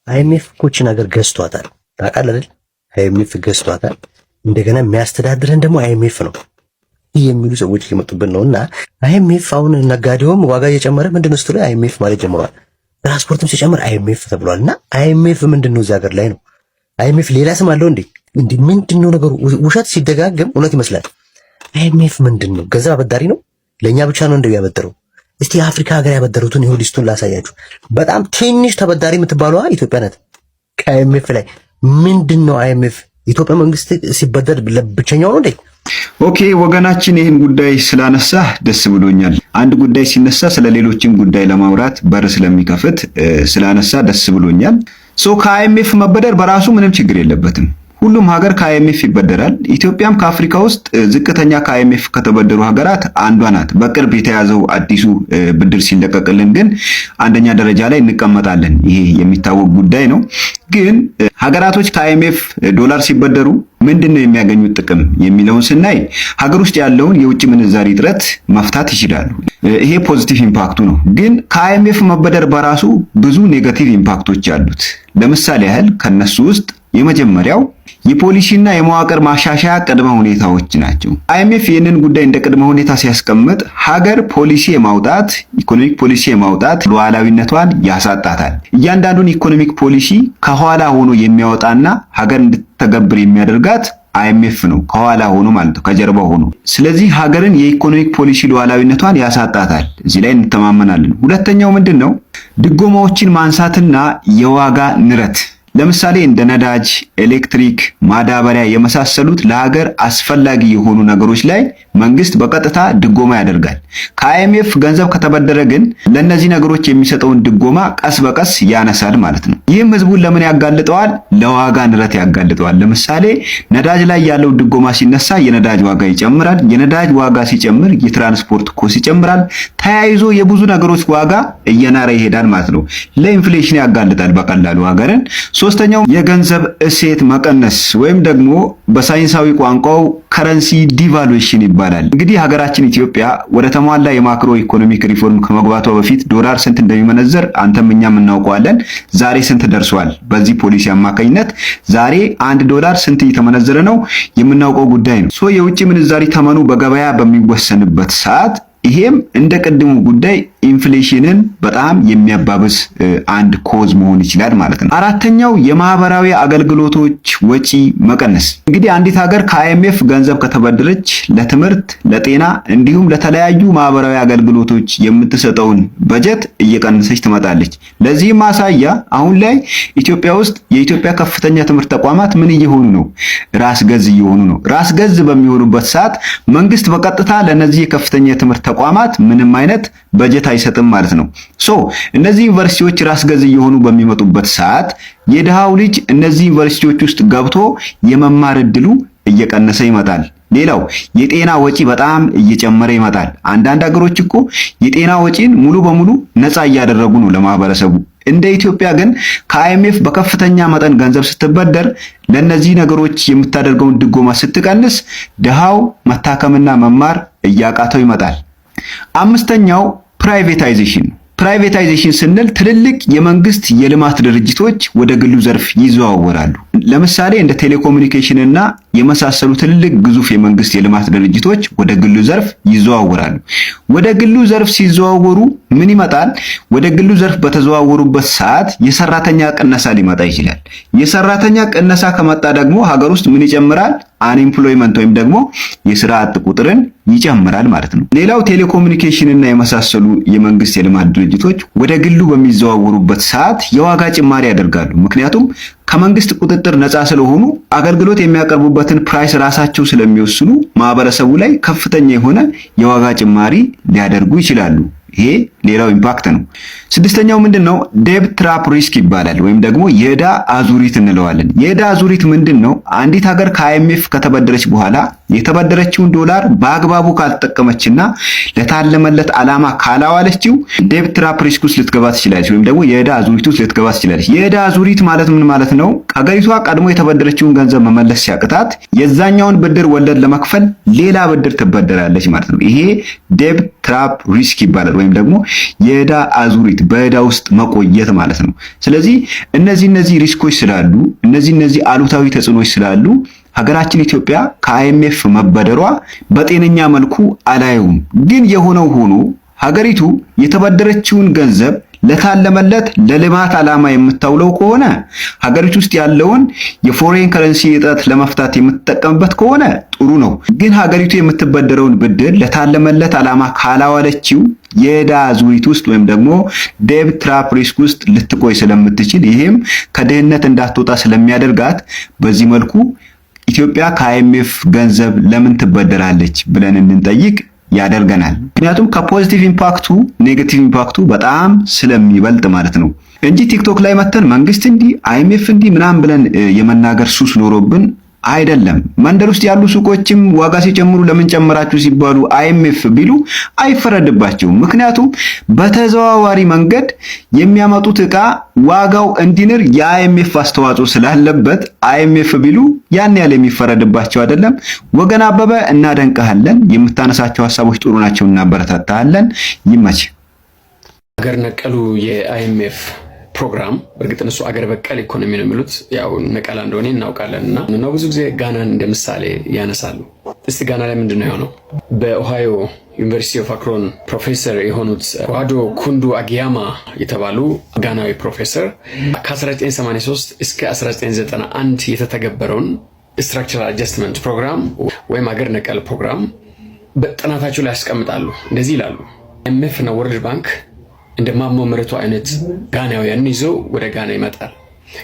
አይኤምኤፍ ኮች ነገር ገዝቷታል። ታውቃለህ አይደል? አይኤምኤፍ ገዝቷታል። እንደገና የሚያስተዳድረን ደግሞ አይኤምኤፍ ነው የሚሉ ሰዎች እየመጡብን ነውና አይኤምኤፍ አሁን ነጋዴውም ዋጋ እየጨመረ ምንድነው ስትሉ አይኤምኤፍ ማለት ጀምሯል። ትራንስፖርትም ሲጨምር አይኤምኤፍ ተብሏልና አይኤምኤፍ ምንድነው እዚህ ሀገር ላይ ነው? አይኤምኤፍ ሌላ ስም አለው እንዴ? ምንድነው ነገሩ? ውሸት ሲደጋገም እውነት ይመስላል። አይኤምኤፍ ምንድነው? ገንዘብ አበዳሪ ነው? ለኛ ብቻ ነው እንደው ያበደረው? እስቲ የአፍሪካ ሀገር ያበደሩትን ይሁን ሊስቱን ላሳያችሁ። በጣም ትንሽ ተበዳሪ የምትባለዋ ኢትዮጵያ ናት ከአይኤምኤፍ ላይ። ምንድነው አይኤምኤፍ? ኢትዮጵያ መንግስት ሲበደር ብቸኛው ነው እንዴ? ኦኬ ወገናችን ይህን ጉዳይ ስላነሳ ደስ ብሎኛል። አንድ ጉዳይ ሲነሳ ስለሌሎችም ጉዳይ ለማውራት በር ስለሚከፍት ስላነሳ ደስ ብሎኛል። ከአይኤምኤፍ መበደር በራሱ ምንም ችግር የለበትም። ሁሉም ሀገር ከአይኤምኤፍ ይበደራል። ኢትዮጵያም ከአፍሪካ ውስጥ ዝቅተኛ ከአይኤምኤፍ ከተበደሩ ሀገራት አንዷ ናት። በቅርብ የተያዘው አዲሱ ብድር ሲለቀቅልን ግን አንደኛ ደረጃ ላይ እንቀመጣለን። ይሄ የሚታወቅ ጉዳይ ነው። ግን ሀገራቶች ከአይኤምኤፍ ዶላር ሲበደሩ ምንድነው የሚያገኙት ጥቅም የሚለውን ስናይ ሀገር ውስጥ ያለውን የውጭ ምንዛሪ እጥረት መፍታት ይችላሉ። ይሄ ፖዚቲቭ ኢምፓክቱ ነው። ግን ከአይኤምኤፍ መበደር በራሱ ብዙ ኔጋቲቭ ኢምፓክቶች አሉት። ለምሳሌ ያህል ከነሱ ውስጥ የመጀመሪያው የፖሊሲና የመዋቅር ማሻሻያ ቅድመ ሁኔታዎች ናቸው። አይኤምኤፍ ይህንን ጉዳይ እንደ ቅድመ ሁኔታ ሲያስቀምጥ ሀገር ፖሊሲ የማውጣት ኢኮኖሚክ ፖሊሲ የማውጣት ሉዓላዊነቷን ያሳጣታል። እያንዳንዱን ኢኮኖሚክ ፖሊሲ ከኋላ ሆኖ የሚያወጣና ሀገር እንድትተገብር የሚያደርጋት አይኤምኤፍ ነው። ከኋላ ሆኖ ማለት ነው፣ ከጀርባ ሆኖ። ስለዚህ ሀገርን የኢኮኖሚክ ፖሊሲ ሉዓላዊነቷን ያሳጣታል። እዚህ ላይ እንተማመናለን። ሁለተኛው ምንድነው? ድጎማዎችን ማንሳትና የዋጋ ንረት ለምሳሌ እንደ ነዳጅ፣ ኤሌክትሪክ፣ ማዳበሪያ የመሳሰሉት ለሀገር አስፈላጊ የሆኑ ነገሮች ላይ መንግስት በቀጥታ ድጎማ ያደርጋል። ከአይኤምኤፍ ገንዘብ ከተበደረ ግን ለነዚህ ነገሮች የሚሰጠውን ድጎማ ቀስ በቀስ ያነሳል ማለት ነው። ይህም ህዝቡን ለምን ያጋልጠዋል? ለዋጋ ንረት ያጋልጠዋል። ለምሳሌ ነዳጅ ላይ ያለው ድጎማ ሲነሳ የነዳጅ ዋጋ ይጨምራል። የነዳጅ ዋጋ ሲጨምር የትራንስፖርት ኮስት ይጨምራል። ተያይዞ የብዙ ነገሮች ዋጋ እየናረ ይሄዳል ማለት ነው። ለኢንፍሌሽን ያጋልጣል በቀላሉ ሀገርን። ሶስተኛው የገንዘብ እሴት መቀነስ ወይም ደግሞ በሳይንሳዊ ቋንቋው ከረንሲ ዲቫሉዌሽን ይባላል። እንግዲህ ሀገራችን ኢትዮጵያ ወደ ተሟላ የማክሮ ኢኮኖሚክ ሪፎርም ከመግባቷ በፊት ዶላር ስንት እንደሚመነዘር አንተም እኛም እናውቀዋለን። ዛሬ ስንት ደርሷል? በዚህ ፖሊሲ አማካኝነት ዛሬ $1 ስንት እየተመነዘረ ነው የምናውቀው ጉዳይ ነው። የውጭ ምንዛሪ ተመኑ በገበያ በሚወሰንበት ሰዓት ይሄም እንደ ቀድሞ ጉዳይ ኢንፍሌሽንን በጣም የሚያባብስ አንድ ኮዝ መሆን ይችላል ማለት ነው። አራተኛው የማህበራዊ አገልግሎቶች ወጪ መቀነስ። እንግዲህ አንዲት ሀገር ከአይኤምኤፍ ገንዘብ ከተበደረች ለትምህርት፣ ለጤና እንዲሁም ለተለያዩ ማህበራዊ አገልግሎቶች የምትሰጠውን በጀት እየቀነሰች ትመጣለች። ለዚህም ማሳያ አሁን ላይ ኢትዮጵያ ውስጥ የኢትዮጵያ ከፍተኛ ትምህርት ተቋማት ምን እየሆኑ ነው? ራስ ገዝ እየሆኑ ነው። ራስ ገዝ በሚሆኑበት ሰዓት መንግስት በቀጥታ ለነዚህ የከፍተኛ የትምህርት ተቋማት ምንም አይነት በጀት አይሰጥም ማለት ነው። እነዚህ ዩኒቨርሲቲዎች ራስ ገዝ እየሆኑ በሚመጡበት ሰዓት የድሃው ልጅ እነዚህ ዩኒቨርሲቲዎች ውስጥ ገብቶ የመማር እድሉ እየቀነሰ ይመጣል። ሌላው የጤና ወጪ በጣም እየጨመረ ይመጣል። አንዳንድ ሀገሮች እኮ የጤና ወጪን ሙሉ በሙሉ ነፃ እያደረጉ ነው ለማህበረሰቡ። እንደ ኢትዮጵያ ግን ከአይኤምኤፍ በከፍተኛ መጠን ገንዘብ ስትበደር ለነዚህ ነገሮች የምታደርገውን ድጎማ ስትቀንስ ድሃው መታከምና መማር እያቃተው ይመጣል። አምስተኛው ፕራይቬታይዜሽን። ፕራይቬታይዜሽን ስንል ትልልቅ የመንግስት የልማት ድርጅቶች ወደ ግሉ ዘርፍ ይዘዋወራሉ። ለምሳሌ እንደ ቴሌኮሙኒኬሽን እና የመሳሰሉ ትልልቅ ግዙፍ የመንግስት የልማት ድርጅቶች ወደ ግሉ ዘርፍ ይዘዋወራሉ። ወደ ግሉ ዘርፍ ሲዘዋወሩ ምን ይመጣል? ወደ ግሉ ዘርፍ በተዘዋወሩበት ሰዓት የሰራተኛ ቅነሳ ሊመጣ ይችላል። የሰራተኛ ቅነሳ ከመጣ ደግሞ ሀገር ውስጥ ምን ይጨምራል? አንኤምፕሎይመንት ወይም ደግሞ የስራ አጥ ቁጥርን ይጨምራል ማለት ነው። ሌላው ቴሌኮሙኒኬሽን እና የመሳሰሉ የመንግስት የልማት ድርጅቶች ወደ ግሉ በሚዘዋወሩበት ሰዓት የዋጋ ጭማሪ ያደርጋሉ። ምክንያቱም ከመንግስት ቁጥጥር ነፃ ስለሆኑ አገልግሎት የሚያቀርቡበትን ፕራይስ ራሳቸው ስለሚወስኑ ማህበረሰቡ ላይ ከፍተኛ የሆነ የዋጋ ጭማሪ ሊያደርጉ ይችላሉ። ይሄ ሌላው ኢምፓክት ነው። ስድስተኛው ምንድነው? ዴብት ትራፕ ሪስክ ይባላል ወይም ደግሞ የዕዳ አዙሪት እንለዋለን። የዕዳ አዙሪት ምንድነው? አንዲት ሀገር ከአይኤምኤፍ ከተበደረች በኋላ የተበደረችውን ዶላር በአግባቡ ካልተጠቀመችና ለታለመለት ዓላማ ካላዋለችው ዴብት ትራፕ ሪስክ ውስጥ ልትገባ ትችላለች ወይም ደግሞ የዕዳ አዙሪት ውስጥ ልትገባ ትችላለች። የዕዳ አዙሪት ማለት ምን ማለት ነው? ሀገሪቷ ቀድሞ የተበደረችውን ገንዘብ መመለስ ሲያቅታት የዛኛውን ብድር ወለድ ለመክፈል ሌላ ብድር ትበደራለች ማለት ነው። ይሄ ዴብት ትራፕ ሪስክ ይባላል ወይም ደግሞ የዕዳ አዙሪት በዕዳ ውስጥ መቆየት ማለት ነው። ስለዚህ እነዚህ ሪስኮች ስላሉ እነዚህ አሉታዊ ተጽዕኖች ስላሉ ሀገራችን ኢትዮጵያ ከአይኤምኤፍ መበደሯ በጤነኛ መልኩ አላየውም። ግን የሆነው ሆኖ ሀገሪቱ የተበደረችውን ገንዘብ ለታለመለት ለልማት ዓላማ የምታውለው ከሆነ ሀገሪቱ ውስጥ ያለውን የፎሬን ከረንሲ እጥረት ለመፍታት የምትጠቀምበት ከሆነ ጥሩ ነው። ግን ሀገሪቱ የምትበደረውን ብድር ለታለመለት ዓላማ ካላዋለችው የዕዳ አዙሪት ውስጥ ወይም ደግሞ ዴብት ትራፕ ሪስክ ውስጥ ልትቆይ ስለምትችል ይሄም ከድህነት እንዳትወጣ ስለሚያደርጋት በዚህ መልኩ ኢትዮጵያ ከአይኤምኤፍ ገንዘብ ለምን ትበደራለች ብለን እንድንጠይቅ ያደርገናል። ምክንያቱም ከፖዚቲቭ ኢምፓክቱ ኔጌቲቭ ኢምፓክቱ በጣም ስለሚበልጥ ማለት ነው እንጂ ቲክቶክ ላይ መተን መንግስት እንዲህ አይኤምኤፍ እንዲህ ምናምን ብለን የመናገር ሱስ ኖሮብን አይደለም። መንደር ውስጥ ያሉ ሱቆችም ዋጋ ሲጨምሩ ለምን ጨመራችሁ ሲባሉ አይኤምኤፍ ቢሉ አይፈረድባቸውም። ምክንያቱም በተዘዋዋሪ መንገድ የሚያመጡት ዕቃ ዋጋው እንዲንር የአይኤምኤፍ አስተዋጽኦ ስላለበት አይኤምኤፍ ቢሉ ያን ያለ የሚፈረድባቸው አይደለም። ወገን አበበ እናደንቀሃለን። የምታነሳቸው ሀሳቦች ጥሩ ናቸው፣ እናበረታታሃለን። ይመች። ሀገር ነቀሉ የአይኤምኤፍ ፕሮግራም በእርግጥ እነሱ አገር በቀል ኢኮኖሚ ነው የሚሉት፣ ያው ነቀላ እንደሆነ እናውቃለን። እና ብዙ ጊዜ ጋናን እንደ ምሳሌ ያነሳሉ። እስቲ ጋና ላይ ምንድን ነው የሆነው? በኦሃዮ ዩኒቨርሲቲ ኦፍ አክሮን ፕሮፌሰር የሆኑት ዋዶ ኩንዱ አጊያማ የተባሉ ጋናዊ ፕሮፌሰር ከ1983 እስከ 1991 የተተገበረውን ስትራክቸራል አጀስትመንት ፕሮግራም ወይም አገር ነቀል ፕሮግራም በጥናታቸው ላይ ያስቀምጣሉ። እንደዚህ ይላሉ። አይኤምኤፍ እና ወርልድ ባንክ እንደ ማሞ ምህረቱ አይነት ጋናውያንን ይዘው ወደ ጋና ይመጣል።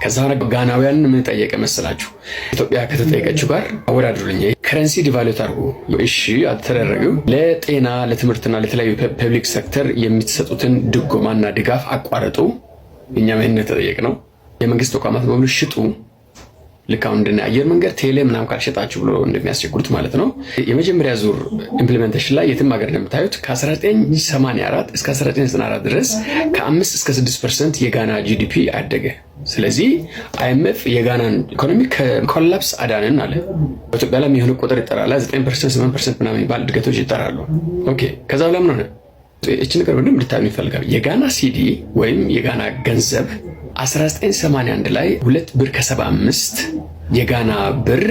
ከዛ ጋናውያን ምን ጠየቀ መሰላችሁ? ኢትዮጵያ ከተጠየቀችው ጋር አወዳድሩልኝ። ከረንሲ ዲቫሉት አድርጉ። እሺ አልተደረገም። ለጤና ለትምህርትና ለተለያዩ ፐብሊክ ሴክተር የምትሰጡትን ድጎማና ድጋፍ አቋረጡ። እኛም ይሄን ተጠየቅ ነው። የመንግስት ተቋማት በሙሉ ሽጡ። ልክ አሁን እንደነ አየር መንገድ፣ ቴሌ ምናምን ካልሸጣችሁ ብሎ እንደሚያስቸግሩት ማለት ነው። የመጀመሪያ ዙር ኢምፕሊሜንቴሽን ላይ የትም ሀገር እንደምታዩት ከ1984 እስከ 1994 ድረስ ከ5 እስከ 6% የጋና ጂዲፒ አደገ። ስለዚህ አይኤምኤፍ የጋናን ኢኮኖሚ ከኮላፕስ አዳንን አለ። በኢትዮጵያ ላይ የሆነ ቁጥር ይጠራል፣ 9% 8% ምናምን የሚባል እድገቶች ይጠራሉ። ኦኬ ከዛ በኋላ ምን ሆነ? እቺ ነገር በደንብ ልታዩ ይፈልጋል። የጋና ሲዲ ወይም የጋና ገንዘብ 1981 ላይ 2 ብር ከ75 የጋና ብር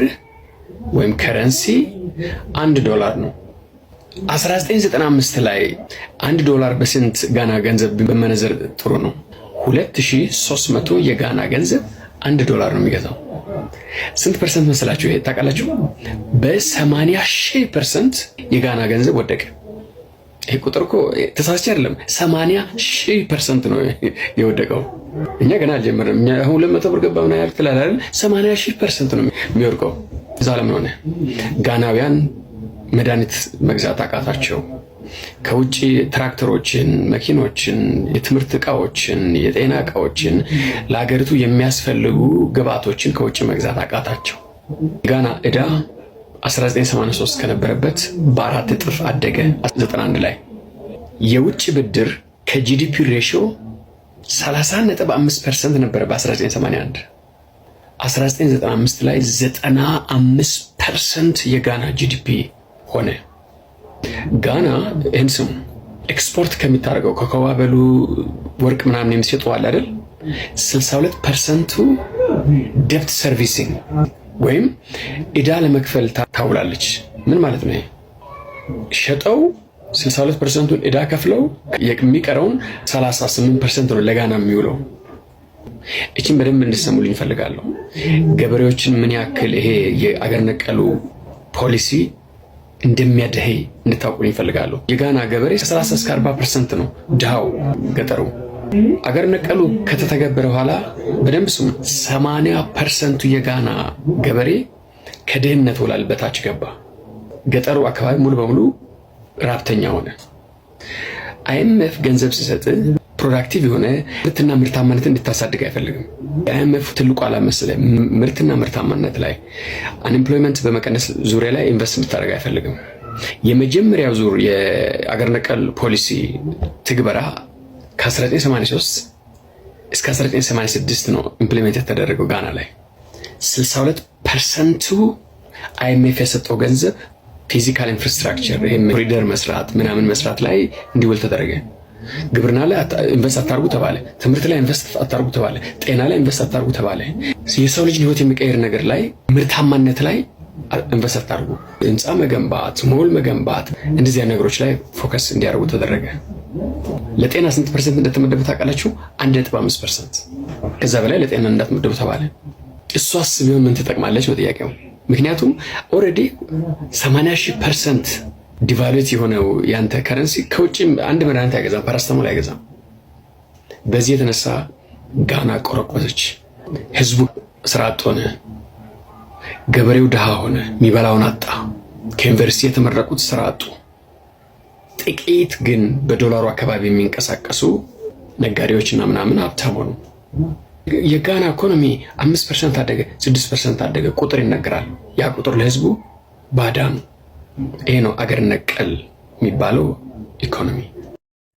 ወይም ከረንሲ $1 ነው። 1995 ላይ $1 በስንት ጋና ገንዘብ በመነዘር ጥሩ ነው? 2300 የጋና ገንዘብ $1 ነው የሚገዛው። ስንት ፐርሰንት መስላችሁ ይሄ ታውቃላችሁ? በ80,000% የጋና ገንዘብ ወደቀ። ይሄ ቁጥር እኮ ተሳስቼ አይደለም፣ 80,000% ነው የወደቀው። እኛ ገና አልጀመርንም። እኛ አሁን 200 ብር ገባ ምናምን ያልክ ትላለህ አይደል? 80,000% ነው የሚወርቀው። እዛ ለምን ሆነ? ጋናውያን መድኃኒት መግዛት አቃታቸው። ከውጭ ትራክተሮችን፣ መኪኖችን፣ የትምህርት ዕቃዎችን፣ የጤና ዕቃዎችን፣ ለሀገሪቱ የሚያስፈልጉ ግብአቶችን ከውጭ መግዛት አቃታቸው። ጋና ዕዳ 1983 ከነበረበት በ4 እጥፍ አደገ። 91 ላይ የውጭ ብድር ከጂዲፒ ሬሽዮ 30.5% ነበረ በ1981። 1995 ላይ 95% የጋና ጂዲፒ ሆነ። ጋና ይህን ስሙ፣ ኤክስፖርት ከሚታረገው ኮኮዋ በሉ ወርቅ ምናምን የሚሰጡ አለ አይደል? 62%ቱ ዴፕት ሰርቪሲንግ ወይም ዕዳ ለመክፈል ታውላለች። ምን ማለት ነው? ሸጠው 62%ቱን ዕዳ ከፍለው የሚቀረውን 38% ነው ለጋና የሚውለው። እቺን በደንብ እንድሰሙልኝ እፈልጋለሁ። ገበሬዎችን ምን ያክል ይሄ የአገር ነቀሉ ፖሊሲ እንደሚያደኸይ እንድታውቁልኝ እፈልጋለሁ። የጋና ገበሬ 30 እስከ 40% ነው ድሃው ገጠሩ። አገር ነቀሉ ከተተገበረ በኋላ በደንብ ስሙ፣ 80%ቱ የጋና ገበሬ ከድህነት ወለል በታች ገባ። ገጠሩ አካባቢ ሙሉ በሙሉ ራብተኛ ሆነ። አይኤምኤፍ ገንዘብ ሲሰጥ ፕሮዳክቲቭ የሆነ ምርትና ምርታማነት እንድታሳድግ አይፈልግም። የአይኤምኤፍ ትልቁ ዓላማ መሰለህ ምርትና ምርታማነት ላይ አንኤምፕሎይመንት በመቀነስ ዙሪያ ላይ ኢንቨስት እንድታደርግ አይፈልግም። የመጀመሪያው ዙር የአገር ነቀል ፖሊሲ ትግበራ ከ1983 እስከ 1986 ነው ኢምፕሊሜንት የተደረገው። ጋና ላይ 62%ቱ አይኤምኤፍ የሰጠው ገንዘብ ፊዚካል ኢንፍራስትራክቸር ይሄ ኮሪደር መስራት ምናምን መስራት ላይ እንዲውል ተደረገ። ግብርና ላይ ኢንቨስት አታርጉ ተባለ፣ ትምህርት ላይ ኢንቨስት አታርጉ ተባለ፣ ጤና ላይ ኢንቨስት አታርጉ ተባለ። የሰው ልጅ ህይወት የሚቀይር ነገር ላይ ምርታማነት ላይ ኢንቨስት አታርጉ፣ ህንፃ መገንባት፣ ሞል መገንባት፣ እንደዚህ አይነት ነገሮች ላይ ፎከስ እንዲያደርጉ ተደረገ። ለጤና ስንት ፐርሰንት እንደተመደበ ታውቃላችሁ? 1.5%። ከዛ በላይ ለጤና እንዳትመደቡ ተባለ። እሷስ ቢሆን ምን ትጠቅማለች ነው ጥያቄው። ምክንያቱም ኦልሬዲ 80% ዲቫሉት የሆነው ያንተ ከረንሲ ከውጭ አንድ መድኃኒት አይገዛም፣ ፓራስታሞል አይገዛም። በዚህ የተነሳ ጋና ቆረቆዘች። ህዝቡ ስራ አጥ ሆነ፣ ገበሬው ድሃ ሆነ፣ የሚበላውን አጣ። ከዩኒቨርሲቲ የተመረቁት ስራ አጡ። ጥቂት ግን በዶላሩ አካባቢ የሚንቀሳቀሱ ነጋዴዎችና ምናምን ሀብታም ሆኑ። የጋና ኢኮኖሚ 5% አደገ፣ 6% አደገ፣ ቁጥር ይነገራል። ያ ቁጥር ለህዝቡ ባዳ ነው። ይሄ ነው አገር ነቀል የሚባለው ኢኮኖሚ።